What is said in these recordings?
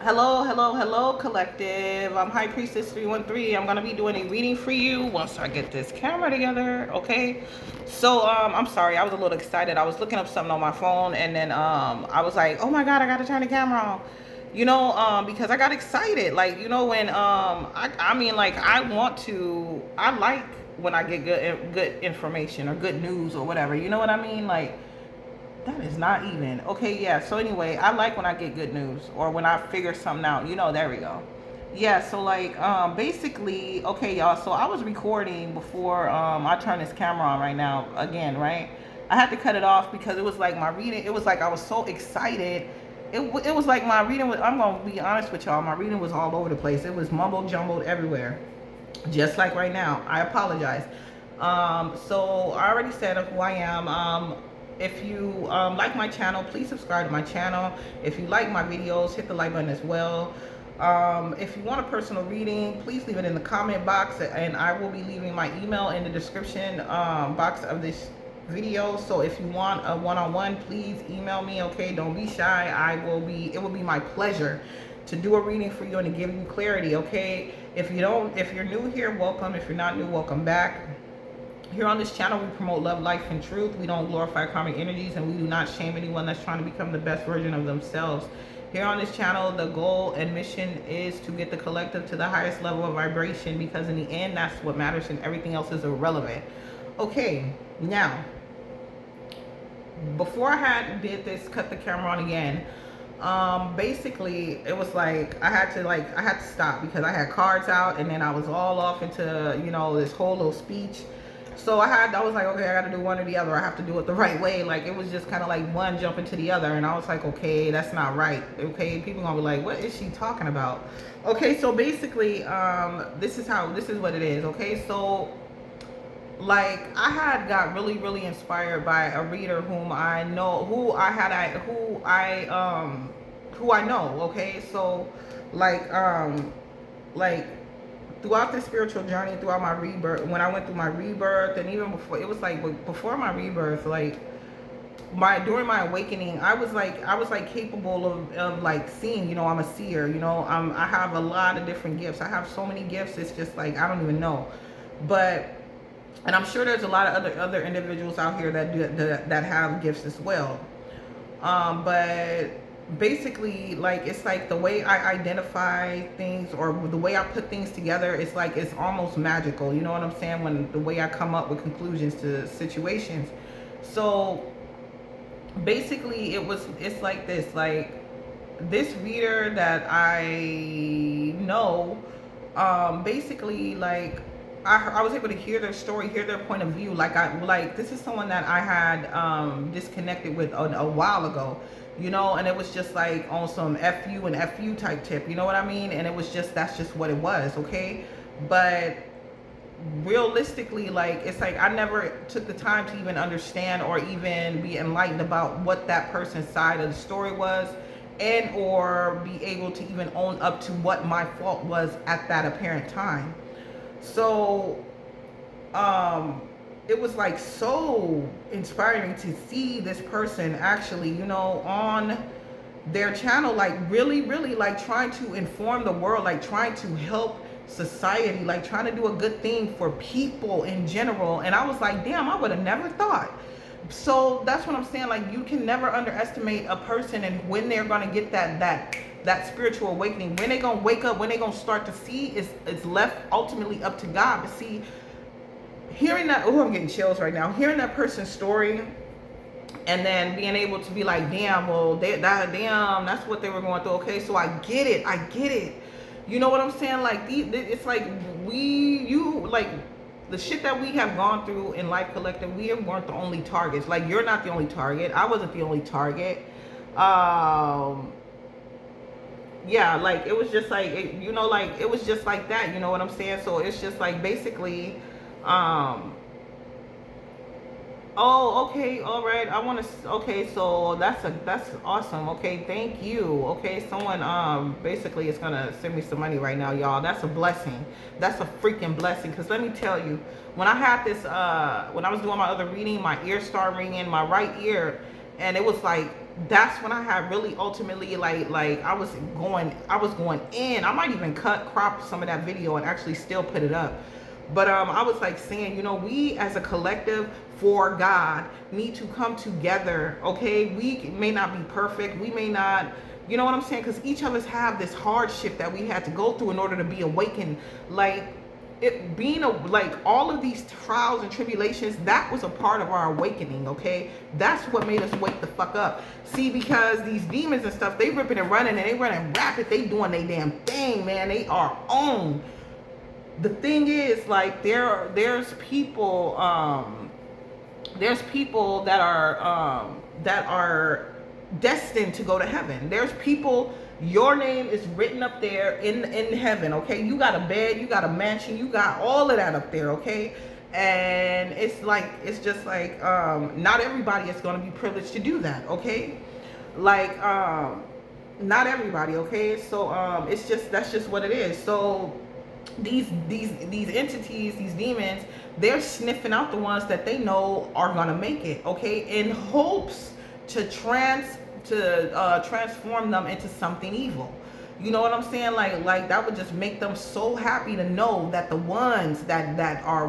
Hello, collective. I'm High Priestess 313. I'm gonna be doing a reading for you once I get this camera together. Okay. So I'm sorry, I was a little excited. I was looking up something on my phone, and then I was like, oh my god, I gotta turn the camera on. Because I got excited. Like, when I mean, like, I like when I get good information or good news or whatever. You know what I mean? Like, that is not even. Okay, yeah. So anyway, I like when I get good news or when I figure something out. There we go. Yeah, so like basically, okay, y'all. So I was recording before I turn this camera on right now again, right? I had to cut it off because it was like my reading, it was like I was so excited. It was like my reading was, I'm going to be honest with y'all, my reading was all over the place. It was mumbled jumbled everywhere. Just like right now. I apologize. So I already said who I am. If you like my channel, please subscribe to my channel. If you like my videos, hit the like button as well. If you want a personal reading, please leave it in the comment box, and I will be leaving my email in the description box of this video. So if you want a one-on-one, please email me. Okay, don't be shy. It will be my pleasure to do a reading for you and to give you clarity. Okay, if you're new here, welcome. If you're not new, welcome back. Here on this channel, we promote love, life, and truth. We don't glorify karmic energies, and we do not shame anyone that's trying to become the best version of themselves. Here on this channel, the goal and mission is to get the collective to the highest level of vibration, because in the end, that's what matters, and everything else is irrelevant. Okay, now, before I did this, cut the camera on again, basically it was like I had to stop because I had cards out, and then I was all off into this whole little speech. So I was like, okay, I got to do one or the other. I have to do it the right way. Like, it was just kind of like one jumping to the other, and I was like, okay, that's not right. Okay, people gonna be like, what is she talking about? Okay, so basically this is what it is. Okay, so like I had got really inspired by a reader whom I know, who I know. Okay, so like throughout this spiritual journey, throughout my rebirth, when I went through my rebirth, and even before, it was like before my rebirth, like during my awakening, I was like capable of like seeing. I'm a seer. I have a lot of different gifts. I have so many gifts. It's just like I don't even know, but. And I'm sure there's a lot of other individuals out here that have gifts as well. But basically, like, it's like the way I identify things, or the way I put things together, it's like it's almost magical. You know what I'm saying? When the way I come up with conclusions to situations. So basically, it's like this. Like, this reader that I know, basically, like, I was able to hear their story, hear their point of view. Like this is someone that I had disconnected with a while ago, and it was just like on some FU and FU type tip, you know what I mean? And it was just, that's just what it was, okay? But realistically, like, it's like I never took the time to even understand or even be enlightened about what that person's side of the story was, and or be able to even own up to what my fault was at that apparent time. So it was like so inspiring to see this person actually, on their channel, like really like trying to inform the world, like trying to help society, like trying to do a good thing for people in general. And I was like, damn, I would have never thought. So that's what I'm saying. Like, you can never underestimate a person and when they're going to get that spiritual awakening, when they're going to wake up, when they're going to start to see. It's left ultimately up to God. But see, hearing that, oh, I'm getting chills right now, hearing that person's story, and then being able to be like, damn, well, damn, that's what they were going through. Okay, so I get it. You know what I'm saying? Like, it's like like the shit that we have gone through in Life Collective, we weren't the only targets. Like, you're not the only target. I wasn't the only target. Yeah, like, it was just like, like, it was just like that. You know what I'm saying? So it's just like, basically, oh, okay, all right. Okay, so that's awesome. Okay, thank you. Okay, someone basically is gonna send me some money right now, y'all. That's a blessing. That's a freaking blessing. Because let me tell you, when I had this, when I was doing my other reading, my ear started ringing, my right ear, and it was like that's when I had really ultimately like I was going in. I might even crop some of that video and actually still put it up. But I was like saying, you know, we as a collective for God need to come together. Okay, we may not be perfect, we may not, you know what I'm saying, because each of us have this hardship that we had to go through in order to be awakened. Like it being like all of these trials and tribulations, that was a part of our awakening. Okay, that's what made us wake the fuck up. See, because these demons and stuff, they ripping and running, and they running rapid, they doing their damn thing, man. They are on. The thing is, like, there's people that are destined to go to heaven. There's people, your name is written up there in heaven. Okay, you got a bed, you got a mansion, you got all of that up there. Okay, and it's just like not everybody is going to be privileged to do that. Okay, like not everybody. Okay, so that's just what it is. So these entities, these demons, they're sniffing out the ones that they know are gonna make it. Okay, in hopes to transform them into something evil. You know what I'm saying? Like that would just make them so happy to know that the ones that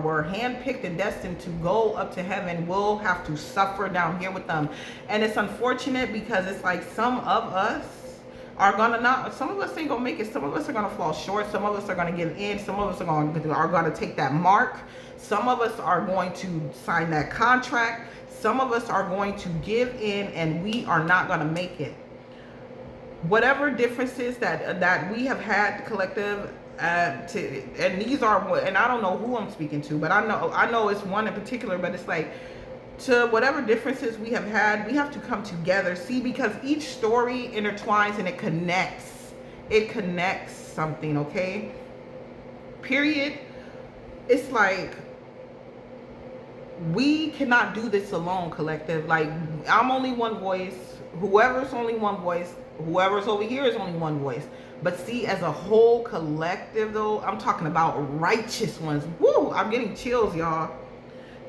were handpicked and destined to go up to heaven will have to suffer down here with them. And it's unfortunate because it's like some of us are gonna not, some of us ain't gonna make it, some of us are gonna fall short, some of us are gonna give in, some of us are gonna take that mark, some of us are going to sign that contract, some of us are going to give in, and we are not gonna make it. Whatever differences that we have had collective, and these are, and I don't know who I'm speaking to, but I know it's one in particular, but it's like, to whatever differences we have had, we have to come together. See, because each story intertwines and it connects something. Okay, period. It's like we cannot do this alone, collective. Like, I'm only one voice, whoever's only one voice, whoever's over here is only one voice. But see, as a whole collective though, I'm talking about righteous ones. Woo, I'm getting chills, y'all.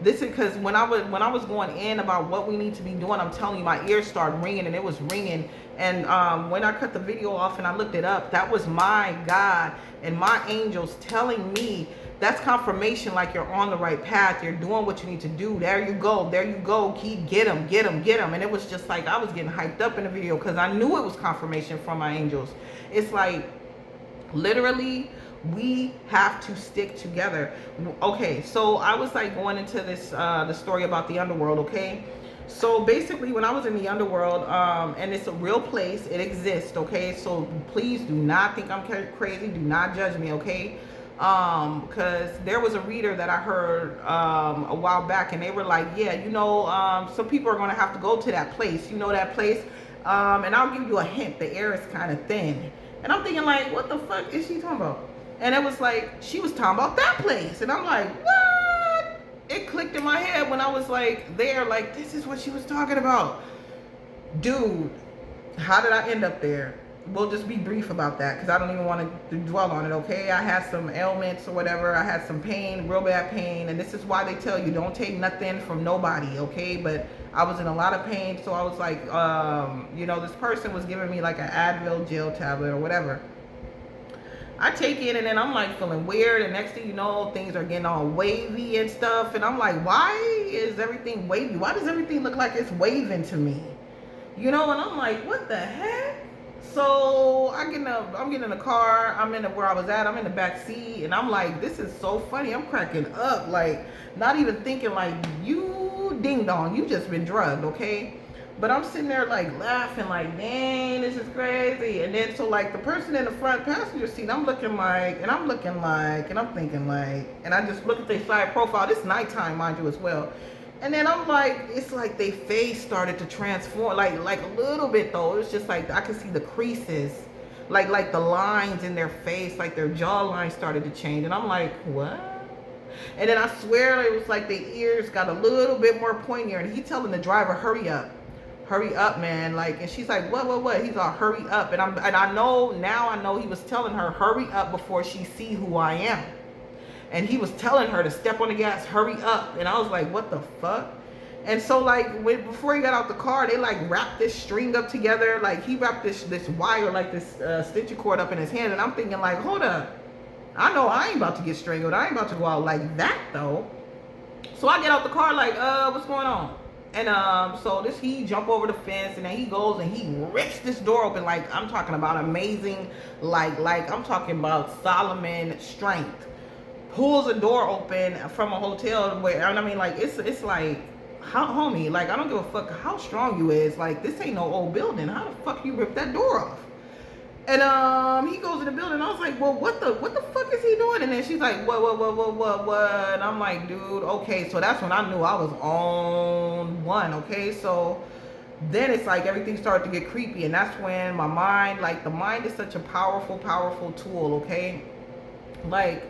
This is because when I was going in about what we need to be doing, I'm telling you, my ears started ringing, and it was ringing. And when I cut the video off and I looked it up, that was my God and my angels telling me, that's confirmation, like you're on the right path, you're doing what you need to do. There you go, keep, get them. And it was just like I was getting hyped up in the video because I knew it was confirmation from my angels. It's like literally, we have to stick together. Okay, so I was like going into this the story about the underworld. Okay, so basically when I was in the underworld, and it's a real place, it exists. Okay, so please do not think I'm crazy, do not judge me. Okay, because there was a reader that I heard a while back, and they were like, yeah, you know, some people are going to have to go to that place, you know, that place, and I'll give you a hint, the air is kind of thin. And I'm thinking, like, what the fuck is she talking about? And it was like, she was talking about that place. And I'm like, what? It clicked in my head when I was like there, like, this is what she was talking about. Dude, how did I end up there? We'll just be brief about that because I don't even want to dwell on it, okay? I had some ailments or whatever. I had some pain, real bad pain. And this is why they tell you, don't take nothing from nobody, okay? But I was in a lot of pain. So I was like, you know, this person was giving me like an Advil gel tablet or whatever. I take it, and then I'm like feeling weird, and next thing you know, things are getting all wavy and stuff, and I'm like, why is everything wavy? Why does everything look like it's waving to me? You know, and I'm like, what the heck? So I'm getting in the car, I'm in where I was at, I'm in the back seat, and I'm like, this is so funny. I'm cracking up, like, not even thinking like, you ding dong, you just been drugged, okay? But I'm sitting there like laughing, like, dang, this is crazy. And then so like the person in the front passenger seat, I'm looking like, and I'm looking like, and I'm thinking like, and I just look at their side profile. This nighttime, mind you, as well. And then I'm like, it's like their face started to transform, like a little bit though. It's just like I could see the creases, like the lines in their face, like their jawline started to change. And I'm like, what? And then I swear it was like the ears got a little bit more pointier. And he telling the driver, hurry up, man. Like, and she's like, what? He's all, hurry up. And I know he was telling her, hurry up before she see who I am. And he was telling her to step on the gas, hurry up. And I was like, what the fuck? And so like before he got out the car, they like wrapped this string up together. Like he wrapped this wire, like this stitching cord up in his hand. And I'm thinking like, hold up, I know I ain't about to get strangled. I ain't about to go out like that though. So I get out the car like, what's going on? And so he jump over the fence, and then he goes and he rips this door open. Like I'm talking about amazing, like I'm talking about Solomon strength. Pulls a door open from a hotel where, I mean, like it's like, how, homie, like I don't give a fuck how strong you is. Like this ain't no old building. How the fuck you rip that door off? And he goes in the building. I was like, well, what the fuck is he doing? And then she's like, what? And I'm like, dude, okay. So that's when I knew I was on one. Okay, so then it's like everything started to get creepy, and that's when my mind, like the mind is such a powerful tool. Okay, like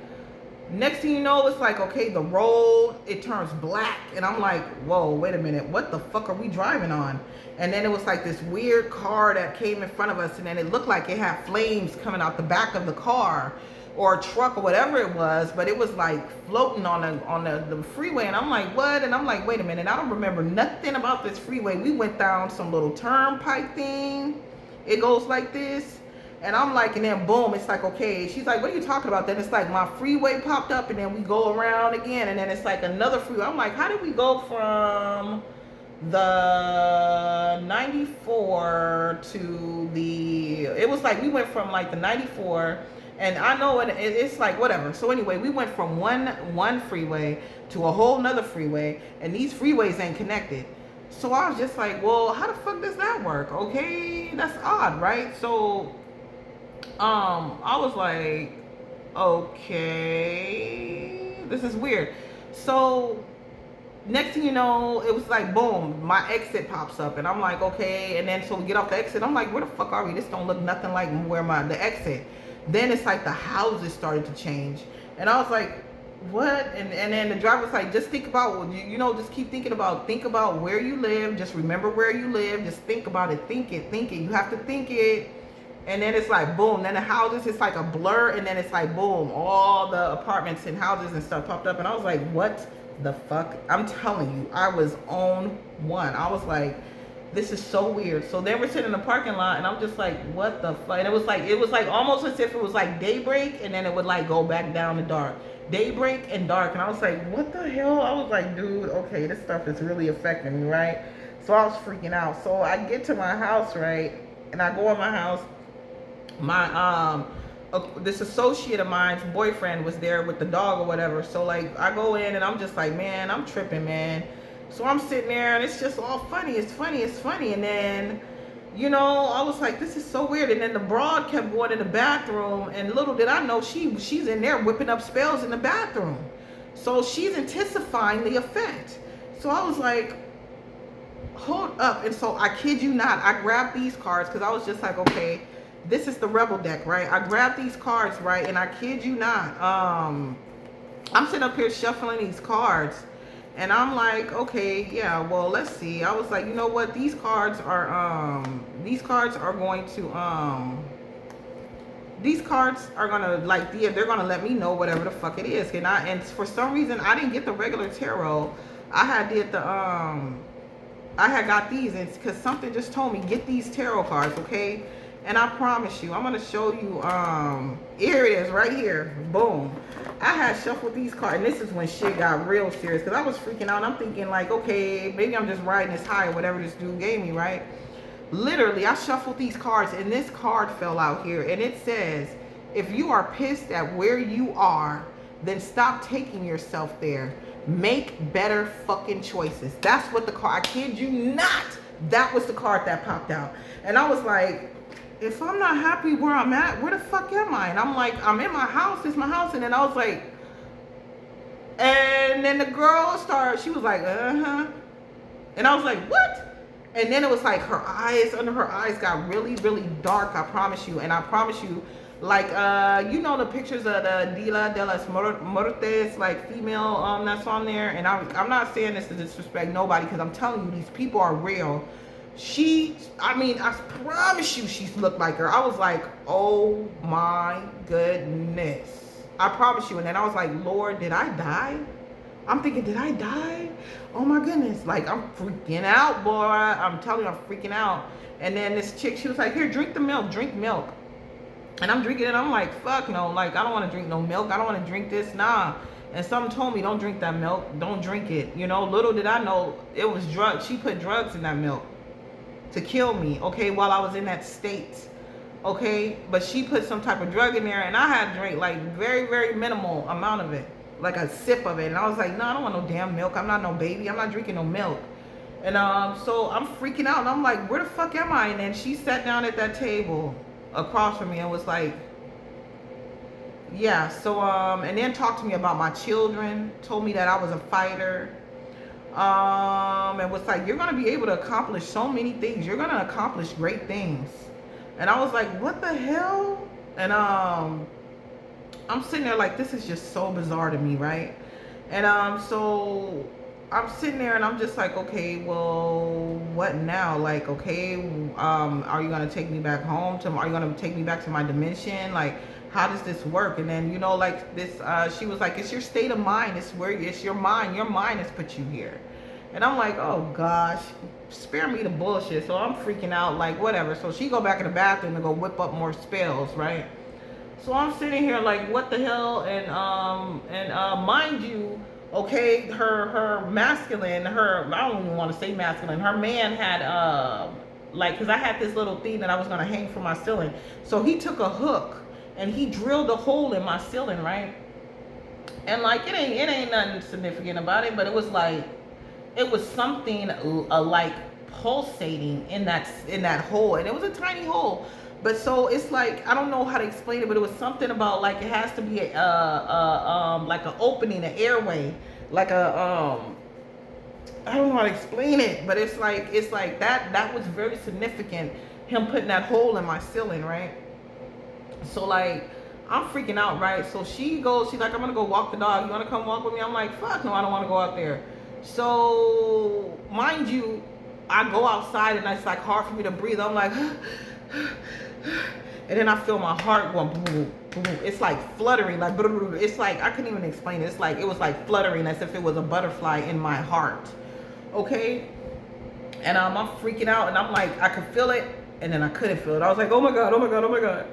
next thing you know, it's like, okay, the road, it turns black. And I'm like, whoa, wait a minute. What the fuck are we driving on? And then it was like this weird car that came in front of us. And then it looked like it had flames coming out the back of the car or a truck or whatever it was. But it was like floating on the freeway. And I'm like, what? And I'm like, wait a minute. I don't remember nothing about this freeway. We went down some little turnpike thing. It goes like this. And I'm like, and then boom, it's like, okay. She's like, what are you talking about? Then it's like my freeway popped up, and then we go around again, and then it's like another freeway. I'm like, how did we go from the 94 to the, it was like we went from like the 94, and I know it's like whatever. So anyway, we went from one freeway to a whole nother freeway, and these freeways ain't connected. So I was just like, well, how the fuck does that work? Okay, that's odd, right? So I was like, okay, this is weird. So next thing you know, it was like, boom, my exit pops up, and I'm like, okay. And then so we get off the exit. I'm like, where the fuck are we? This don't look nothing like where the exit. Then it's like the houses started to change, and I was like, what? And then the driver was like, just think about, just keep think about where you live. Just remember where you live. Just think about it. Think it. You have to think it. And then it's like, boom, then the houses, it's like a blur, and then it's like, boom, all the apartments and houses and stuff popped up. And I was like, what the fuck? I'm telling you, I was on one. I was like, this is so weird. So then we're sitting in the parking lot, and I'm just like, what the fuck? And it was like almost as if it was like daybreak, and then it would like go back down to dark. Daybreak and dark. And I was like, what the hell? I was like, dude, okay, this stuff is really affecting me, right? So I was freaking out. So I get to my house, right? And I go in my house. My this associate of mine's boyfriend was there with the dog or whatever. So like I go in, and I'm just like, man, I'm tripping, man. So I'm sitting there, and it's just all funny. It's funny. And then, I was like, this is so weird. And then the broad kept going in the bathroom, and little did I know she's in there whipping up spells in the bathroom. So she's intensifying the effect. So I was like, hold up. And so I kid you not, I grabbed these cards because I was just like, okay, this is the Rebel deck, right? I grabbed these cards, right? And I kid you not, I'm sitting up here shuffling these cards, and I'm like, okay, yeah, well, let's see. I was like, you know what? These cards are gonna like, yeah, they're gonna let me know whatever the fuck it is. And for some reason, I didn't get the regular tarot. I had got these, and because something just told me, get these tarot cards, okay? And I promise you, I'm going to show you, here it is, right here, boom. I had shuffled these cards, and this is when shit got real serious, because I was freaking out, and I'm thinking like, okay, maybe I'm just riding this high or whatever this dude gave me, right? Literally, I shuffled these cards, and this card fell out here, and it says, if you are pissed at where you are, then stop taking yourself there. Make better fucking choices. That's what the card, I kid you not, that was the card that popped out. And I was like, if I'm not happy where I'm at, where the fuck am I? And I'm like, I'm in my house, it's my house. And then I was like, and then the girl started, she was like, uh-huh. And I was like, what? And then it was like her eyes, under her eyes got really, really dark, I promise you. And I promise you, like, the pictures of the Dia de las Muertes, like female that's on there. And I'm not saying this to disrespect nobody, because I'm telling you, these people are real. I promise you, she looked like her. I was like, oh my goodness. I promise you. And then I was like, Lord, did I die? I'm thinking, did I die? Oh my goodness. Like, I'm freaking out, boy. I'm telling you, I'm freaking out. And then this chick, she was like, here, drink the milk, drink milk. And I'm drinking it. I'm like, fuck no. Like, I don't want to drink no milk. I don't want to drink this. Nah. And something told me, don't drink that milk. Don't drink it. You know, little did I know it was drugs. She put drugs in that milk to kill me, okay, while I was in that state. Okay, but she put some type of drug in there, and I had to drink like very, very minimal amount of it, like a sip of it. And I was like, no, I don't want no damn milk. I'm not no baby. I'm not drinking no milk. And so I'm freaking out, and I'm like, where the fuck am I? And then she sat down at that table across from me and was like, yeah. So and then talked to me about my children. Told me that I was a fighter. And was like, you're gonna be able to accomplish so many things. You're gonna accomplish great things. And I was like, what the hell? And I'm sitting there like, this is just so bizarre to me, right? And so I'm sitting there and I'm just like, okay, well, what now? Like, okay, are you gonna take me back home? Are you gonna take me back to my dimension? Like, how does this work? And then, you know, like this, she was like, it's your state of mind. It's where, it's your mind. Your mind has put you here. And I'm like, oh gosh, spare me the bullshit. So I'm freaking out, like whatever. So she go back in the bathroom to go whip up more spells, right? So I'm sitting here like, what the hell? And mind you, okay, her masculine, I don't even want to say masculine. Her man had like, cause I had this little thing that I was gonna hang from my ceiling. So he took a hook and he drilled a hole in my ceiling, right? And like, it ain't nothing significant about it, but it was like, it was something like pulsating in that hole, and it was a tiny hole. But so it's like, I don't know how to explain it, but it was something about like, it has to be like an opening, an airway, like a I don't know how to explain it, but it's like that was very significant. Him putting that hole in my ceiling, right? So like, I'm freaking out, right? So she's like, I'm gonna go walk the dog. You wanna come walk with me? I'm like, fuck no, I don't wanna go out there. So, mind you, I go outside and it's like hard for me to breathe. I'm like, and then I feel my heart going boom, boom. It's like fluttering, like it's like, I couldn't even explain it. It's like, it was like fluttering as if it was a butterfly in my heart. Okay? And I'm freaking out and I'm like, I could feel it and then I couldn't feel it. I was like, oh my God, oh my God, oh my God.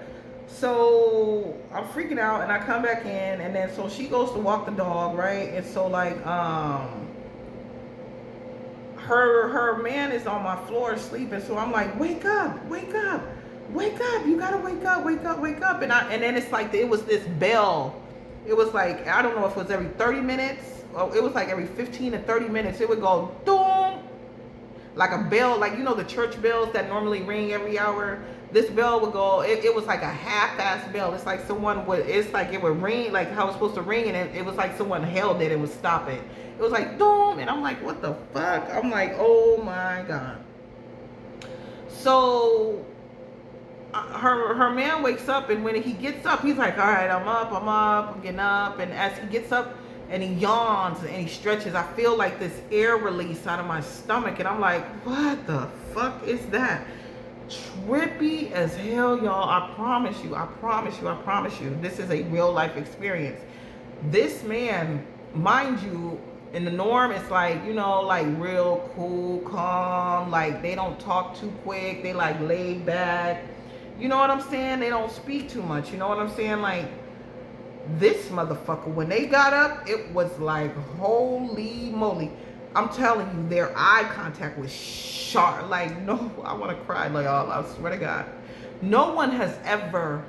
So I'm freaking out and I come back in and then so she goes to walk the dog, right? And so like, her man is on my floor sleeping, so I'm like, wake up, wake up, wake up, you gotta wake up, wake up, wake up. And then it's like, it was this bell. It was like, I don't know if it was every 30 minutes, or it was like every 15 to 30 minutes, it would go doom, like a bell, like, you know, the church bells that normally ring every hour. This bell would go, it was like a half-ass bell. It's like someone would, it's like it would ring, like how it's supposed to ring, and it was like someone held it and would stop it. It was like, boom, and I'm like, what the fuck? I'm like, oh my God. So her man wakes up, and when he gets up, he's like, all right, I'm getting up. And as he gets up and he yawns and he stretches, I feel like this air release out of my stomach, and I'm like, what the fuck is that? Trippy as hell, y'all. I promise you, I promise you, I promise you, this is a real life experience. This man, mind you, in the norm, it's like, you know, like real cool, calm, like they don't talk too quick, they like laid back, you know what I'm saying? They don't speak too much, you know what I'm saying? Like, this motherfucker, when they got up, it was like, holy moly. I'm telling you, their eye contact was sharp. Like, no, I want to cry. Like, oh, I swear to God. No one has ever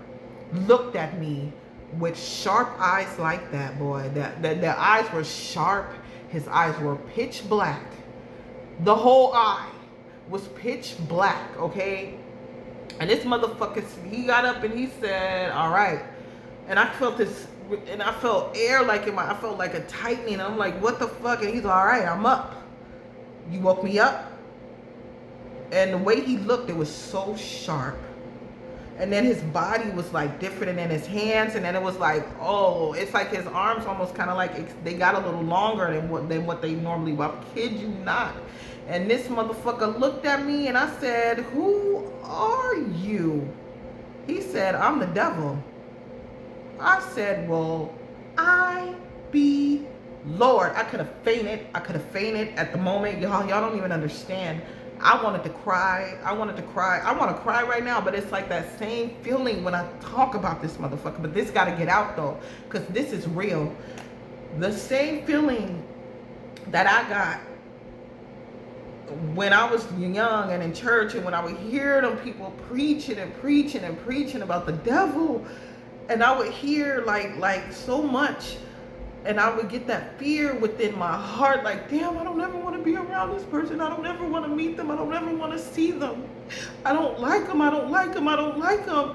looked at me with sharp eyes like that, boy. Their eyes were sharp. His eyes were pitch black. The whole eye was pitch black, okay? And this motherfucker, he got up and he said, all right. And I felt this, and I felt air like in my, I felt like a tightening. And I'm like, what the fuck? And he's all right, I'm up. You woke me up? And the way he looked, it was so sharp. And then his body was like different, and then his hands, and then it was like, oh, it's like his arms almost kind of like, they got a little longer than what they normally were. I kid you not. And this motherfucker looked at me, and I said, who are you? He said, I'm the devil. I said, well, I be Lord, I could have fainted. I could have fainted at the moment. Y'all don't even understand. I wanted to cry. I wanted to cry. I want to cry right now, but it's like that same feeling when I talk about this motherfucker. But this got to get out though, because this is real. The same feeling that I got when I was young and in church, and when I would hear them people preaching and preaching and preaching about the devil, and I would hear like so much, and I would get that fear within my heart, like, damn, I don't ever want to be around this person. I don't ever want to meet them. I don't ever want to see them. I don't like them. I don't like them. I don't like them.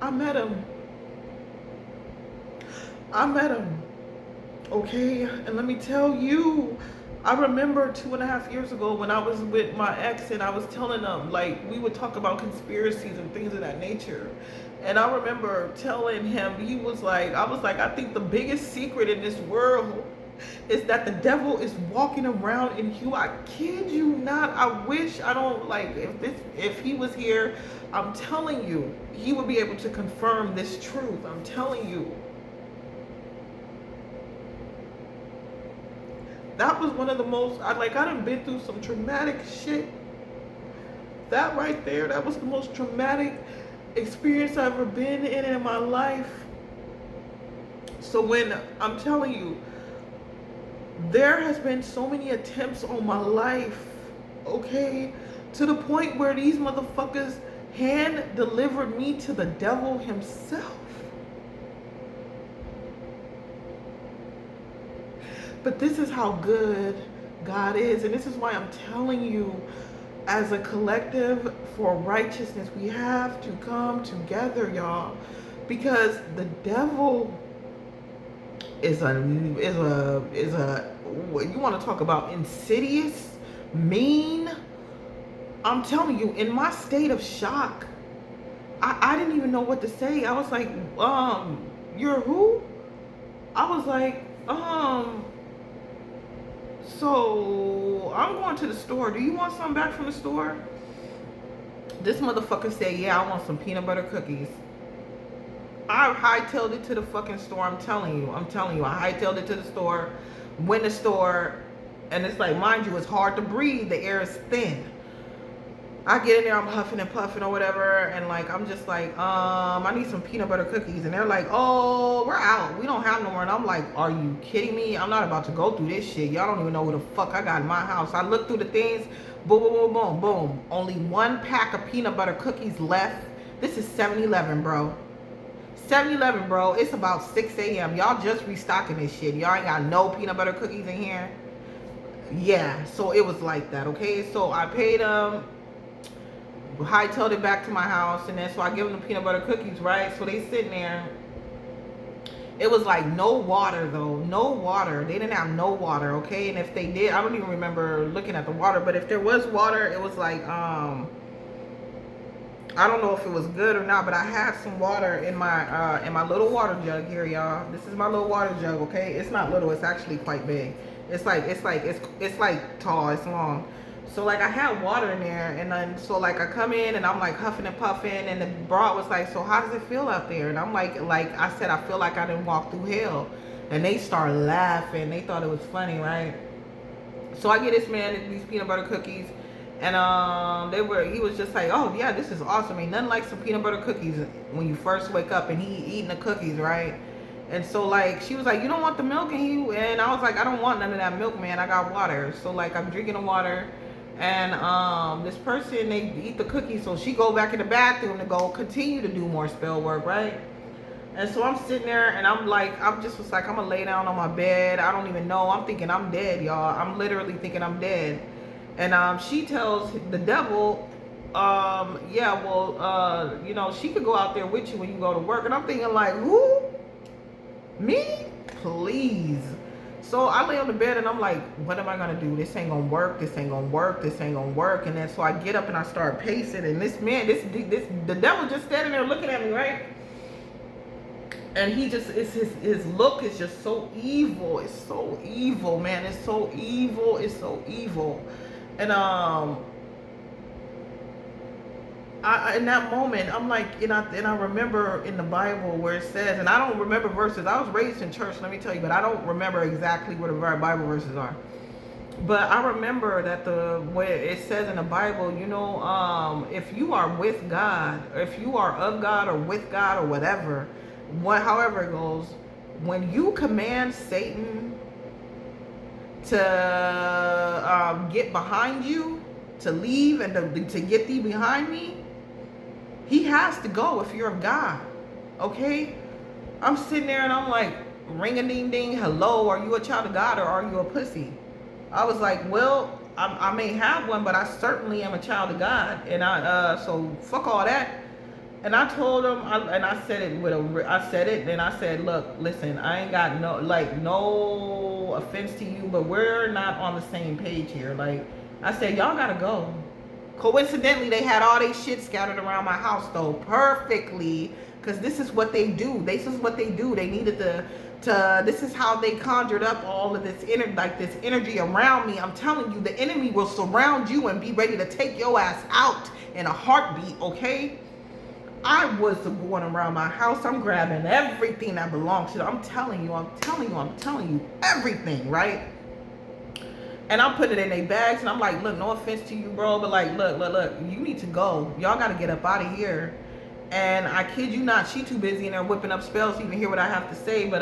I met him. I met him. Okay, and let me tell you, I remember 2.5 years ago when I was with my ex, and I was telling them, like, we would talk about conspiracies and things of that nature. And I remember telling him, he was like, I was like, I think the biggest secret in this world is that the devil is walking around in you. I kid you not. I wish, I don't, like, if he was here, I'm telling you, he would be able to confirm this truth. I'm telling you. That was one of the most, I done been through some traumatic shit. That right there, that was the most traumatic experience I've ever been in my life. So when, I'm telling you, there has been so many attempts on my life, okay, to the point where these motherfuckers hand delivered me to the devil himself. But this is how good God is. And this is why I'm telling you, as a collective for righteousness, we have to come together, y'all. Because the devil is a you want to talk about insidious, mean. I'm telling you, in my state of shock, I didn't even know what to say. I was like, you're who? I was like, so I'm going to the store. Do you want something back from the store? This motherfucker said, yeah, I want some peanut butter cookies. I hightailed it to the fucking store. I'm telling you. I hightailed it to the store. Went to the store. And it's like, mind you, it's hard to breathe. The air is thin. I get in there, I'm huffing and puffing or whatever, and like, I'm just like, I need some peanut butter cookies. And they're like, oh, we're out. We don't have no more. And I'm like, are you kidding me? I'm not about to go through this shit. Y'all don't even know what the fuck I got in my house. I looked through the things, boom, boom, boom, boom, boom. Only one pack of peanut butter cookies left. This is 7-Eleven, bro. 7-Eleven, bro. It's about 6 a.m. Y'all just restocking this shit. Y'all ain't got no peanut butter cookies in here. Yeah, so it was like that, okay? So I paid them. Hightailed it back to my house, and then so I give them the peanut butter cookies, right? So they sitting there. It was like no water though, no water. They didn't have no water, okay? And if they did, I don't even remember looking at the water, but if there was water, it was like I don't know if it was good or not, but I had some water in my little water jug here, y'all. This is my little water jug, okay? It's not little, it's actually quite big. It's like tall, it's long. So like I had water in there, and then so like I come in and I'm like huffing and puffing, and the broad was like, so how does it feel out there? And I'm like I said, I feel like I didn't walk through hell. And they started laughing. They thought it was funny, right? So I get this man these peanut butter cookies, and he was just like, oh yeah, this is awesome. Ain't nothing like some peanut butter cookies when you first wake up and he eating the cookies, right? And so like she was like, you don't want the milk? And I was like, I don't want none of that milk, man. I got water. So like I'm drinking the water. And this person, they eat the cookies, so she go back in the bathroom to go continue to do more spell work, right? And so I'm sitting there, and I'm just was like, I'm gonna lay down on my bed. I don't even know. I'm thinking I'm dead, y'all. I'm literally thinking I'm dead. And she tells the devil, yeah, well, you know, she could go out there with you when you go to work. And I'm thinking like, who? Me? Please. So I lay on the bed and I'm like, what am I gonna do? This ain't gonna work. This ain't gonna work. This ain't gonna work. And then so I get up and I start pacing. And this man, the devil just standing there looking at me, right? And he just, his look is just so evil. It's so evil, man. It's so evil. It's so evil. And in that moment, I'm like, and I remember in the Bible where it says, and I don't remember verses. I was raised in church, let me tell you, but I don't remember exactly where the Bible verses are. But I remember that the way it says in the Bible, if you are with God, or if you are of God or with God or whatever, however it goes, when you command Satan to get behind you, to leave and to get thee behind me, he has to go if you're of God. Okay? I'm sitting there and I'm like, ring a ding ding, hello, are you a child of God or are you a pussy? I was like, well, I may have one, but I certainly am a child of God. And so fuck all that. And I told him, and I said it I said it, and I said, look, listen, I ain't got no offense to you, but we're not on the same page here. Like, I said, y'all gotta go. Coincidentally, they had all their shit scattered around my house, though, perfectly, because this is what they do. This is what they do. They needed this is how they conjured up all of this this energy around me. I'm telling you, the enemy will surround you and be ready to take your ass out in a heartbeat, okay? I was going around my house. I'm grabbing everything that belongs to them. I'm telling you, everything, right? And I'm putting it in their bags, and I'm like, look, no offense to you, bro, but like, look, you need to go. Y'all got to get up out of here. And I kid you not, she too busy in there whipping up spells to even hear what I have to say, but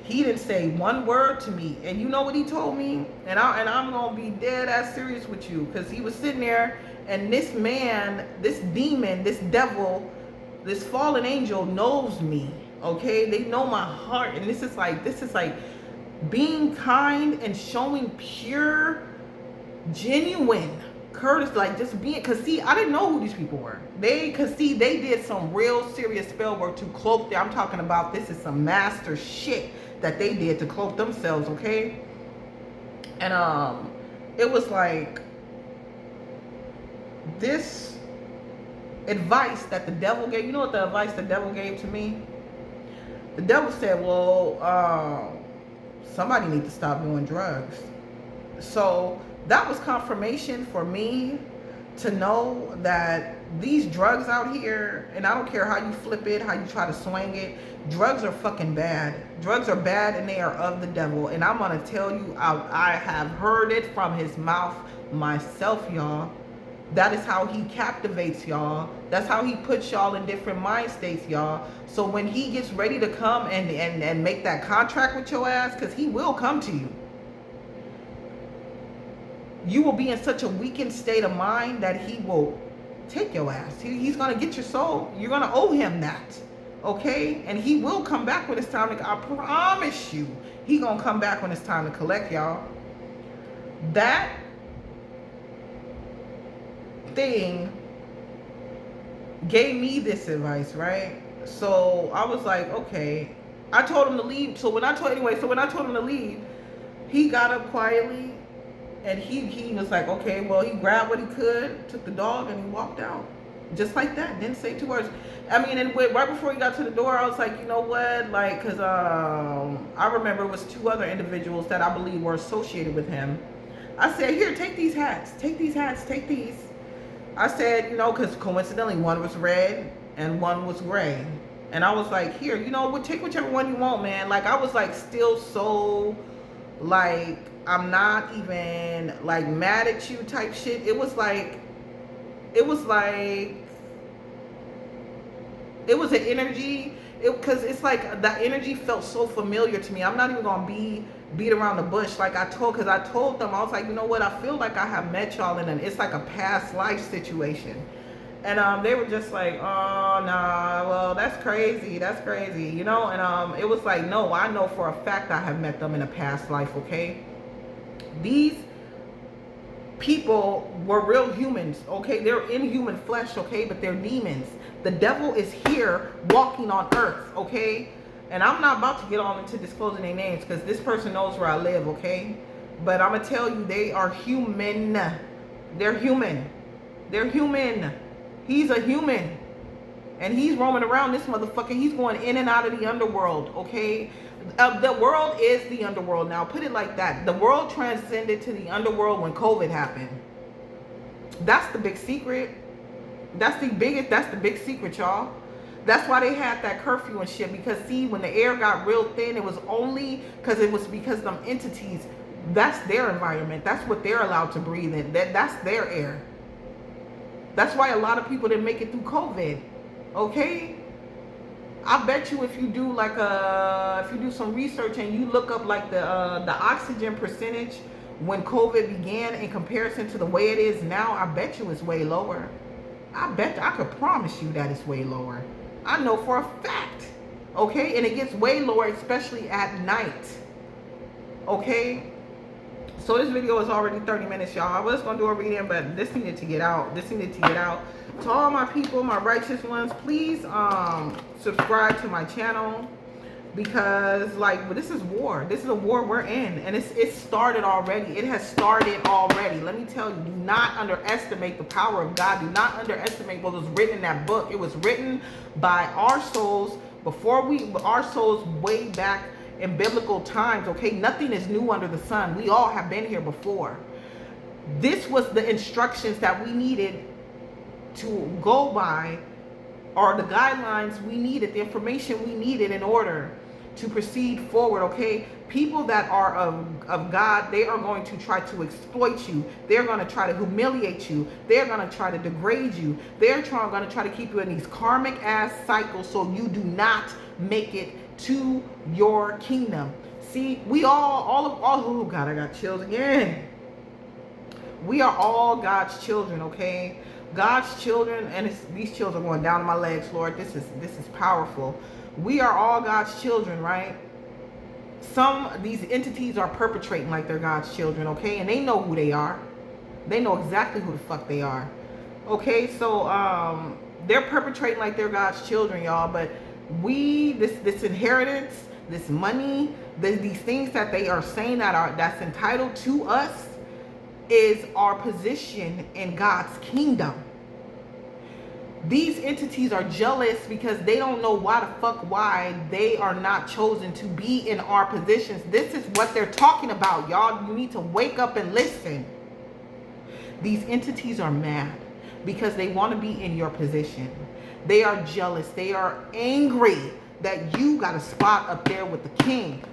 he didn't say one word to me. And you know what he told me? And I'm going to be dead ass serious with you, because he was sitting there, and this man, this demon, this devil, this fallen angel knows me, okay? They know my heart, and this is like being kind and showing pure, genuine courtesy, like just being, because see, I didn't know who these people were. They did some real serious spell work to cloak them. I'm talking about, this is some master shit that they did to cloak themselves, okay? And it was like this advice that the devil gave. You know what the advice the devil gave to me? The devil said, well, somebody need to stop doing drugs. So that was confirmation for me to know that these drugs out here, and I don't care how you flip it, how you try to swing it, drugs are fucking bad. Drugs are bad, and they are of the devil. And I'm gonna tell you, I have heard it from his mouth myself, y'all. That is how he captivates y'all. That's how he puts y'all in different mind states, y'all. So when he gets ready to come and make that contract with your ass, because he will come to you, you will be in such a weakened state of mind that he will take your ass. He's going to get your soul. You're going to owe him that. Okay? And he will come back when it's time to, I promise you, he going to come back when it's time to collect, y'all. That thing gave me this advice, right? So I was like, okay. I told him to leave. So when I told him to leave, he got up quietly. And he was like, okay, well, he grabbed what he could, took the dog, and he walked out. Just like that. Didn't say 2 words. I mean, and right before he got to the door, I was like, you know what? Like, because I remember it was 2 other individuals that I believe were associated with him. I said, here, take these hats. Take these hats. Take these. I said, because coincidentally, one was red and one was gray. And I was like, here, take whichever one you want, man. Like, I was like still so, like, I'm not even like mad at you type shit. It was an energy, because it's like that energy felt so familiar to me. I'm not even gonna beat around the bush. Like I told them, I was like, you know what, I feel like I have met y'all in it's like a past life situation. And they were just like, oh, nah, well, that's crazy, and it was like, no, I know for a fact I have met them in a past life, okay? These people were real humans, okay? They're in human flesh, okay? But they're demons. The devil is here walking on earth, okay? And I'm not about to get on into disclosing their names, because this person knows where I live, okay? But I'm going to tell you, they are human. They're human. They're human. He's a human. And he's roaming around this motherfucker. He's going in and out of the underworld, okay? The world is the underworld now. Put it like that. The world transcended to the underworld when COVID happened. That's the big secret. That's the big secret, y'all. That's why they had that curfew and shit. Because see, when the air got real thin, it was only because them entities, that's their environment. That's what they're allowed to breathe in. That's their air. That's why a lot of people didn't make it through COVID. Okay? I bet you if you do if you do some research and you look up like the oxygen percentage when COVID began in comparison to the way it is now, I bet you it's way lower. I could promise you that it's way lower. I know for a fact. Okay? And it gets way lower, especially at night. Okay? So this video is already 30 minutes, y'all. I was going to do a reading, but this needed to get out. This needed to get out. To all my people, my righteous ones, please subscribe to my channel. Because, like, this is war. This is a war we're in. And it started already. It has started already. Let me tell you, do not underestimate the power of God. Do not underestimate what was written in that book. It was written by our souls our souls way back in biblical times, okay? Nothing is new under the sun. We all have been here before. This was the instructions that we needed to go by, or the guidelines we needed, the information we needed in order to proceed forward, okay? People that are of God, they are going to try to exploit you. They're going to try to humiliate you. They're going to try to degrade you. They're going to try to keep you in these karmic ass cycles so you do not make it to your kingdom. See, we all, oh God, I got chills again. We are all God's children, okay? God's children, and these chills are going down to my legs, Lord. This is powerful. We are all God's children, right? These entities are perpetrating like they're God's children, okay? And they know who they are. They know exactly who the fuck they are. Okay, so they're perpetrating like they're God's children, y'all. But this inheritance, this money, these things that they are saying that's entitled to us is our position in God's kingdom. These entities are jealous because they don't know why they are not chosen to be in our positions. This is what they're talking about, y'all. You need to wake up and listen. These entities are mad because they want to be in your position. They are jealous. They are angry that you got a spot up there with the king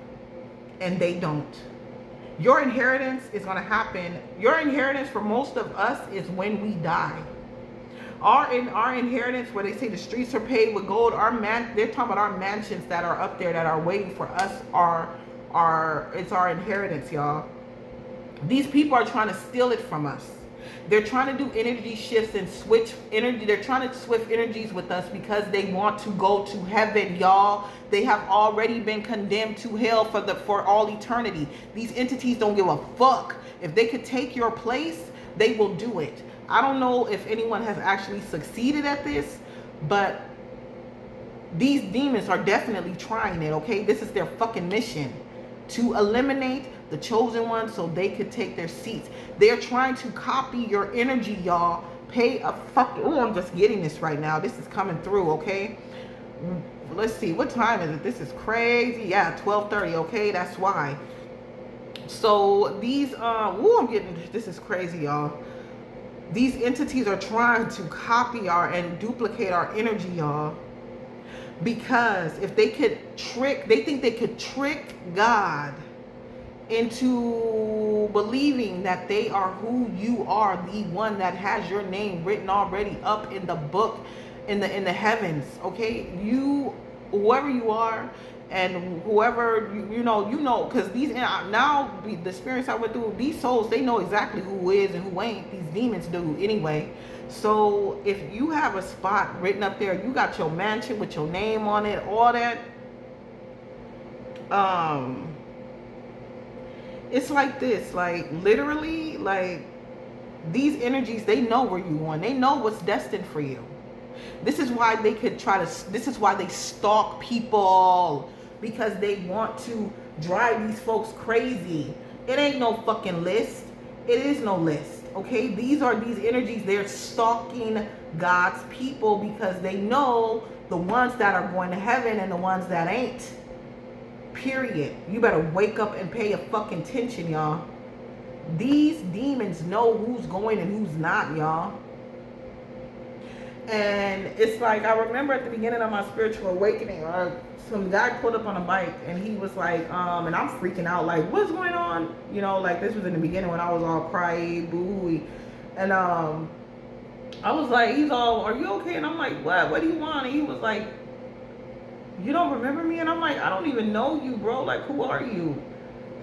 and they don't. Your inheritance is going to happen. Your inheritance for most of us is when we die. Our inheritance, where they say the streets are paved with gold, they're talking about our mansions that are up there that are waiting for us. It's our inheritance, y'all. These people are trying to steal it from us. They're trying to do energy shifts and switch energy. They're trying to switch energies with us because they want to go to heaven, y'all. They have already been condemned to hell for all eternity. These entities don't give a fuck. If they could take your place, they will do it. I don't know if anyone has actually succeeded at this, but these demons are definitely trying it, okay? This is their fucking mission, to eliminate the chosen ones so they could take their seats. They're trying to copy your energy, y'all. Pay a fuck. Oh, I'm just getting this right now. This is coming through, okay? Let's see. What time is it? This is crazy. Yeah, 12:30, okay? That's why. So these, this is crazy, y'all. These entities are trying to copy and duplicate our energy, y'all. Because if they think they could trick God into believing that they are who you are, the one that has your name written already up in the book, in the heavens, okay? You, whoever you are, and whoever you know, because now the experience I went through, these souls, they know exactly who is and who ain't. These demons do anyway. So if you have a spot written up there, you got your mansion with your name on it, all that. It's like this, like literally, like these energies, they know where you are. They know what's destined for you. This is why they this is why they stalk people, because they want to drive these folks crazy. It ain't no fucking list. It is no list, okay? These energies, they're stalking God's people because they know the ones that are going to heaven and the ones that ain't. Period. You better wake up and pay a fucking attention, y'all. These demons know who's going and who's not, y'all. And it's like, I remember at the beginning of my spiritual awakening, some guy pulled up on a bike and he was like, and I'm freaking out, like, what's going on? You know, like, this was in the beginning when I was all cryy, boo-hooey. And I was like, he's all, are you okay? And I'm like, what do you want? And he was like, you don't remember me? And I'm like, I don't even know you, bro. Like, who are you?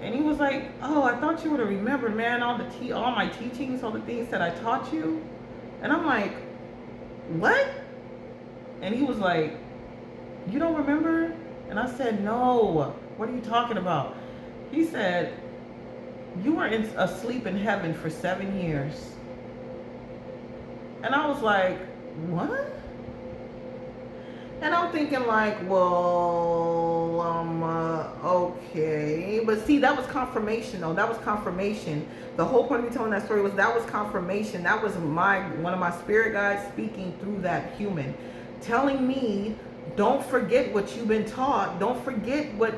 And he was like, oh, I thought you would have remembered, man, all my teachings, all the things that I taught you. And I'm like, what? And he was like, you don't remember? And I said, no. What are you talking about? He said, you were asleep in heaven for 7 years. And I was like, what? And I'm thinking like, well, okay. But see, that was confirmation though. That was confirmation. The whole point of me telling that story was that was confirmation. That was one of my spirit guides speaking through that human. Telling me, don't forget what you've been taught. Don't forget what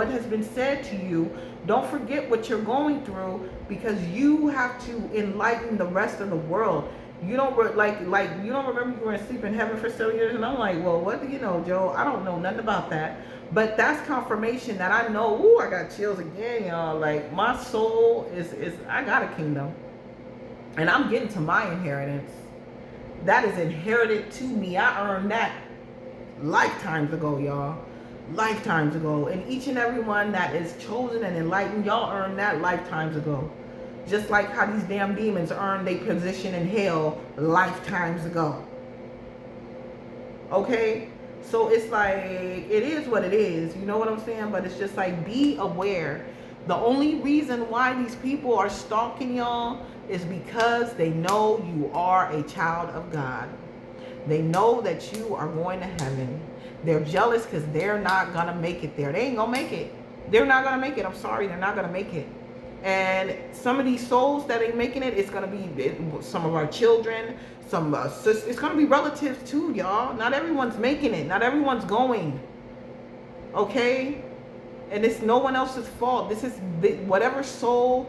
has been said to you. Don't forget what you're going through, because you have to enlighten the rest of the world. You don't like you don't remember you were asleep in heaven for 7 years. And I'm like, well, what do you know, Joe? I don't know nothing about that. But that's confirmation that I know. Ooh, I got chills again, y'all. Like, my soul is I got a kingdom, and I'm getting to my inheritance. That is inherited to me. I earned that lifetimes ago, y'all. Lifetimes ago. And each and every one that is chosen and enlightened, y'all earned that lifetimes ago. Just like how these damn demons earned their position in hell lifetimes ago. Okay? So it's like, it is what it is. You know what I'm saying? But it's just like, be aware. The only reason why these people are stalking y'all is because they know you are a child of God. They know that you are going to heaven. They're jealous because they're not going to make it there. They ain't going to make it. They're not going to make it. I'm sorry. They're not going to make it. And some of these souls that ain't making it, it's going to be some of our children, some sisters. It's going to be relatives too, y'all. Not everyone's making it. Not everyone's going. Okay? And it's no one else's fault. This is whatever soul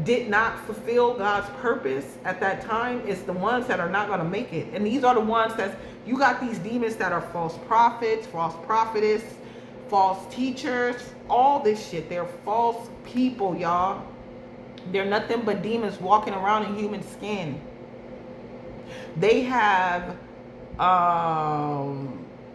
did not fulfill God's purpose at that time, is the ones that are not going to make it. And these are the ones that, you got these demons that are false prophets, false prophetess, false teachers, all this shit. They're false people, y'all. They're nothing but demons walking around in human skin. They have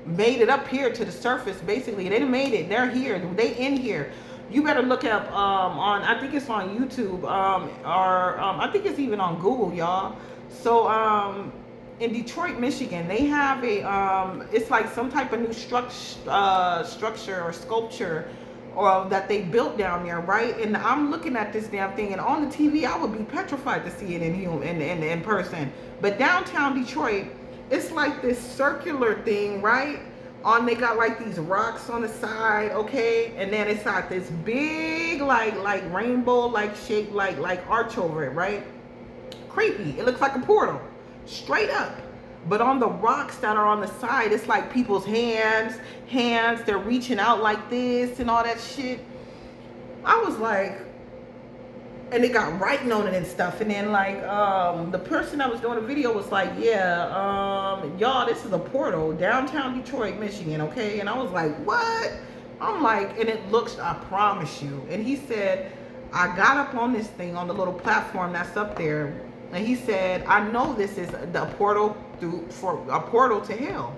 made it up here to the surface, basically. They done made it. They're here. They in here. You better look up on, I think it's on YouTube, or I think it's even on Google, y'all. So in Detroit, Michigan, they have a it's like some type of new structure or sculpture or that they built down there, right? And I'm looking at this damn thing, and on the TV, I would be petrified to see it in person. But downtown Detroit, it's like this circular thing, right? They got like these rocks on the side, okay? And then it's got this big like rainbow like shape like arch over it, right? Creepy. It looks like a portal. Straight up. But on the rocks that are on the side, it's like people's hands, they're reaching out like this and all that shit. I was like, and they got writing on it and stuff. And then like the person that was doing the video was like, yeah, y'all, this is a portal, downtown Detroit, Michigan, okay? And I was like, what? I'm like, and it looks, I promise you. And he said, I got up on this thing, on the little platform that's up there, and he said, I know this is the portal to hell.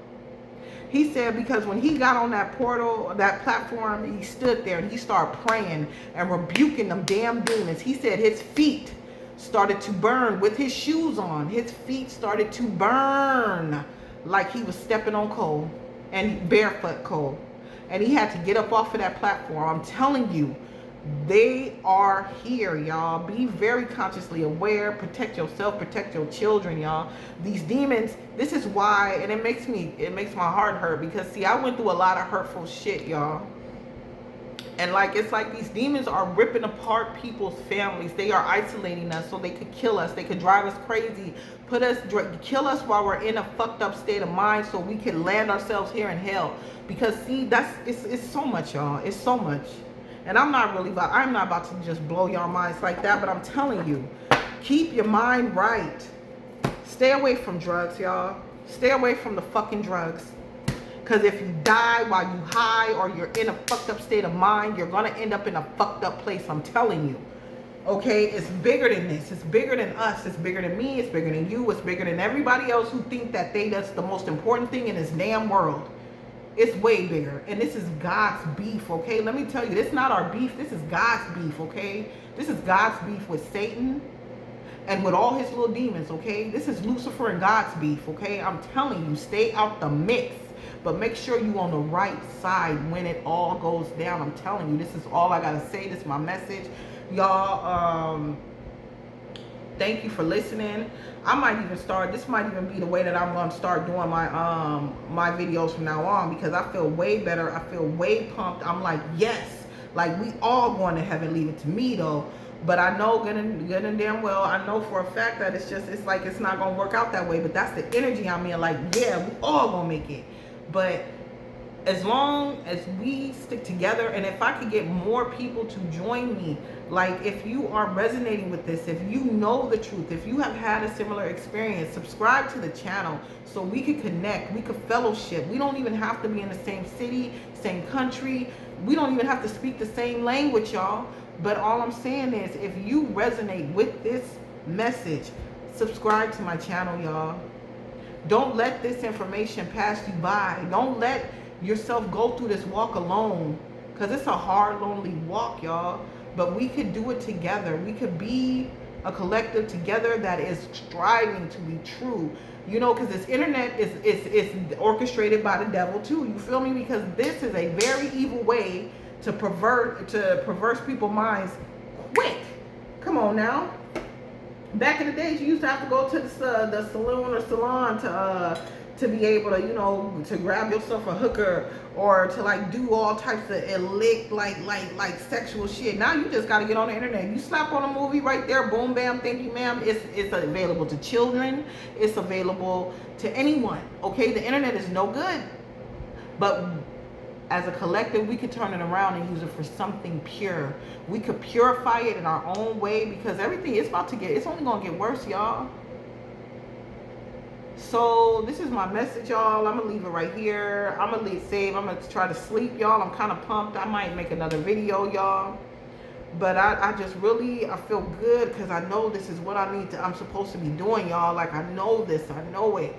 He said, because when he got on that portal, that platform, he stood there and he started praying and rebuking them damn demons. He said his feet started to burn with his shoes on. His feet started to burn like he was stepping on coal, and barefoot coal. And he had to get up off of that platform. I'm telling you, they are here, y'all. Be very consciously aware. Protect yourself, protect your children, y'all. These demons, this is why, and it makes my heart hurt, because see, I went through a lot of hurtful shit, y'all. And like, it's like these demons are ripping apart people's families. They are isolating us so they could kill us. They could drive us crazy, kill us while we're in a fucked up state of mind so we can land ourselves here in hell. Because see, it's so much, y'all. It's so much. And I'm not about to just blow your minds like that, but I'm telling you, keep your mind right. Stay away from drugs, y'all. Stay away from the fucking drugs. Because if you die while you high or you're in a fucked up state of mind, you're going to end up in a fucked up place. I'm telling you. Okay? It's bigger than this. It's bigger than us. It's bigger than me. It's bigger than you. It's bigger than everybody else who think that that's the most important thing in this damn world. It's way bigger. And this is God's beef, okay? Let me tell you, this is not our beef. This is God's beef, okay? This is God's beef with Satan and with all his little demons, okay? This is Lucifer and God's beef, okay? I'm telling you, stay out the mix. But make sure you on the right side when it all goes down. I'm telling you, this is all I gotta say. This is my message. Y'all, thank you for listening. I might even start, this might even be the way that I'm gonna start doing my my videos from now on, because I feel way better. I feel way pumped. I'm like, yes, like we all going to heaven. Leave it to me though. But I know good and damn well, I know for a fact that it's like it's not gonna work out that way. But that's the energy I'm in. Like, yeah, we all gonna make it. But as long as we stick together, and if I could get more people to join me, like if you are resonating with this, if you know the truth, if you have had a similar experience, subscribe to the channel so we could connect, we could fellowship. We don't even have to be in the same city, same country. We don't even have to speak the same language, y'all. But all I'm saying is, if you resonate with this message, subscribe to my channel, y'all. Don't let this information pass you by. Don't let yourself go through this walk alone, because it's a hard, lonely walk, y'all. But we could do it together. We could be a collective together that is striving to be true. You know, because this internet is orchestrated by the devil too. You feel me? Because this is a very evil way to perverse people's minds quick. Come on now. Back in the days, you used to have to go to the saloon or salon to be able to, you know, to grab yourself a hooker or to like do all types of illicit like sexual shit. Now you just got to get on the internet. You slap on a movie right there, boom, bam, thank you, ma'am. It's available to children. It's available to anyone. Okay, the internet is no good, but as a collective, we could turn it around and use it for something pure. We could purify it in our own way, because everything is it's only gonna get worse, y'all. So this is my message, y'all. I'm gonna leave it right here. I'm gonna leave save. I'm gonna try to sleep, y'all. I'm kind of pumped. I might make another video, y'all. But I just really, I feel good, because I know this is what I'm supposed to be doing, y'all. Like, I know this, I know it.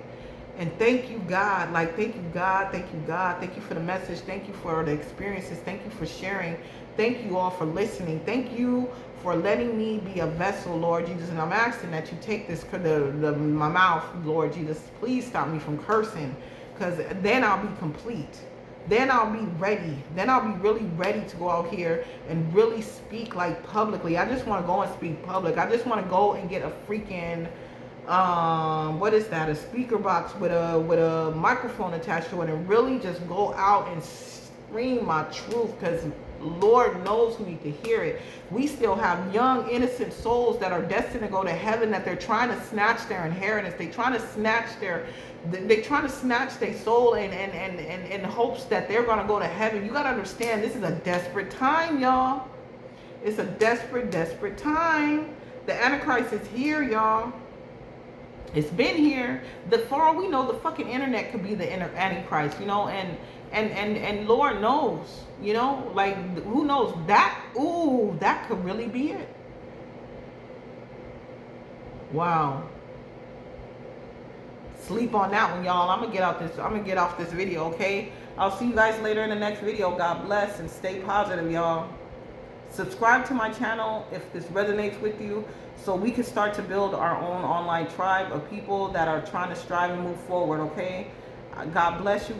And thank you, God. Like, thank you, God. Thank you, God. Thank you for the message. Thank you for the experiences. Thank you for sharing. Thank you all for listening. Thank you for letting me be a vessel, Lord Jesus. And I'm asking that you take this, my mouth, Lord Jesus. Please stop me from cursing, because then I'll be complete. Then I'll be ready. Then I'll be really ready to go out here and really speak like publicly. I just want to go and speak public. I just want to go and get a freaking what is that, a speaker box with a microphone attached to it, and really just go out and scream my truth, because Lord knows we need to hear it. We still have young innocent souls that are destined to go to heaven, that they're trying to snatch their inheritance. They're trying to snatch their soul in hopes that they're going to go to heaven. You got to understand, this is a desperate time, y'all. It's a desperate time. The Antichrist is here, y'all. It's been here. For all we know, the fucking internet could be the Antichrist, you know, and Lord knows, you know, like, who knows? That could really be it. Wow. Sleep on that one, y'all. I'm gonna get off this video, okay? I'll see you guys later in the next video. God bless and stay positive, y'all. Subscribe to my channel if this resonates with you, so we can start to build our own online tribe of people that are trying to strive and move forward, okay? God bless you,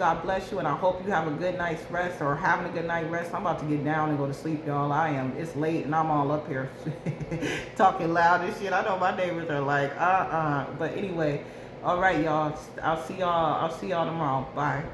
and I hope you have a good night's rest, or having a good night rest. I'm about to get down and go to sleep, y'all. It's late and I'm all up here talking loud and shit. I know my neighbors are like, but anyway, all right, y'all. I'll see y'all tomorrow. Bye.